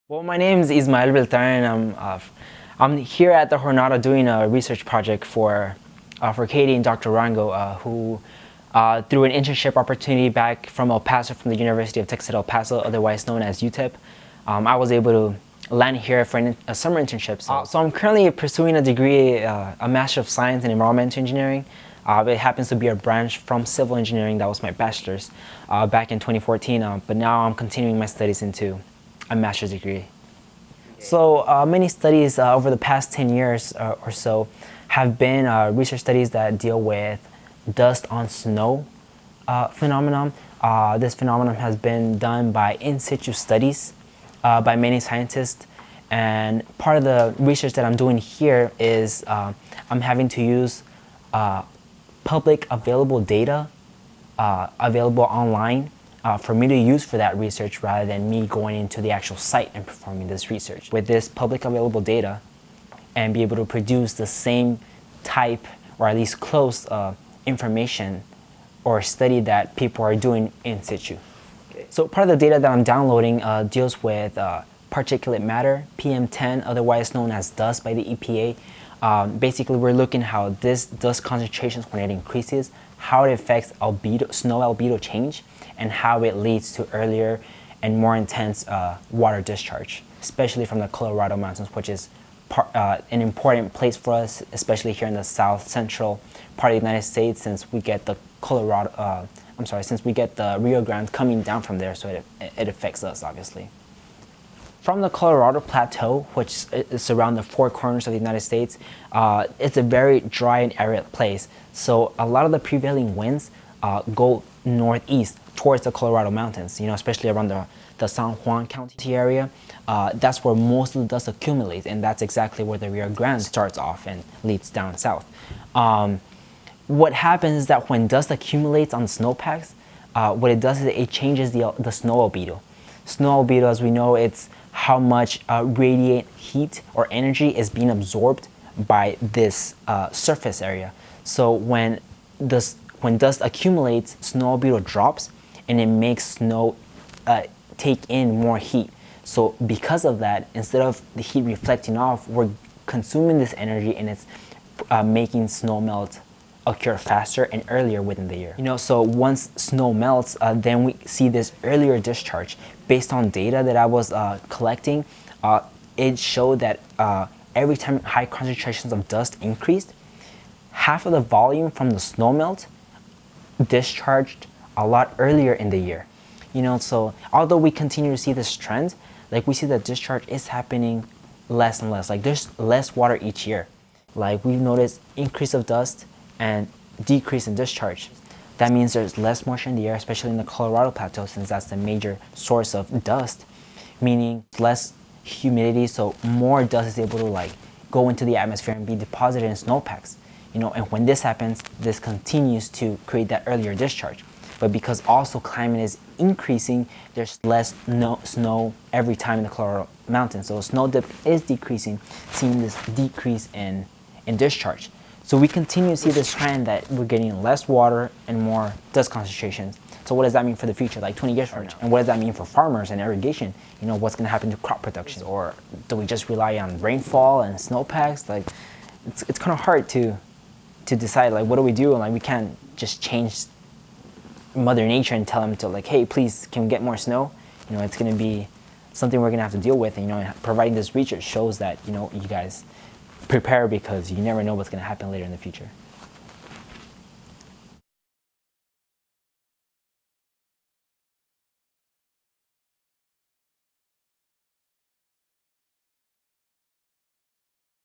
Well, my name is Ismael Beltran, and I'm here at the Jornada doing a research project for Katie and Dr. Rango, who through an internship opportunity back from El Paso, from the University of Texas at El Paso, otherwise known as UTEP, I was able to land here for a summer internship. So I'm currently pursuing a degree, a Master of Science in Environmental Engineering. It happens to be a branch from civil engineering. That was my bachelor's back in 2014, but now I'm continuing my studies into a master's degree. So many studies over the past 10 years or so have been research studies that deal with dust on snow phenomenon. This phenomenon has been done by in situ studies by many scientists, and part of the research that I'm doing here is I'm having to use public available data available online for me to use for that research, rather than me going into the actual site and performing this research. With this public available data, and be able to produce the same type, or at least close information or study that people are doing in situ. So part of the data that I'm downloading deals with particulate matter, PM10, otherwise known as dust by the EPA. Basically, we're looking how this dust concentrations, when it increases, how it affects albedo, snow albedo change, and how it leads to earlier and more intense water discharge, especially from the Colorado mountains, which is an important place for us, especially here in the south central part of the United States, since we get the since we get the Rio Grande coming down from there, so it affects us, obviously. From the Colorado Plateau, which is around the four corners of the United States, it's a very dry and arid place. So a lot of the prevailing winds go northeast towards the Colorado mountains, especially around the San Juan County area. That's where most of the dust accumulates, and that's exactly where the Rio Grande starts off and leads down south. What happens is that when dust accumulates on the snowpacks, what it does is it changes the snow albedo. Snow albedo, as we know, it's how much radiant heat or energy is being absorbed by this surface area. So when dust accumulates, snow albedo drops, and it makes snow take in more heat. So because of that, instead of the heat reflecting off, we're consuming this energy, and it's making snow melt occur faster and earlier within the year. So once snow melts, then we see this earlier discharge. Based on data that I was collecting, it showed that every time high concentrations of dust increased, half of the volume from the snow melt discharged a lot earlier in the year. So although we continue to see this trend, like we see that discharge is happening less and less. Like there's less water each year. Like we've noticed increase of dust and decrease in discharge. That means there's less moisture in the air, especially in the Colorado Plateau, since that's the major source of dust, meaning less humidity, so more dust is able to go into the atmosphere and be deposited in snowpacks. And when this happens, this continues to create that earlier discharge. But because also climate is increasing, there's less snow every time in the Colorado mountains. So snow dip is decreasing, seeing this decrease in discharge. So we continue to see this trend that we're getting less water and more dust concentrations. So what does that mean for the future, like 20 years from now? And what does that mean for farmers and irrigation? What's going to happen to crop production? Or do we just rely on rainfall and snowpacks? It's kind of hard to decide, what do we do? And we can't just change Mother Nature and tell them to hey, please, can we get more snow? It's going to be something we're going to have to deal with. And, providing this research shows that, you guys prepare, because you never know what's going to happen later in the future.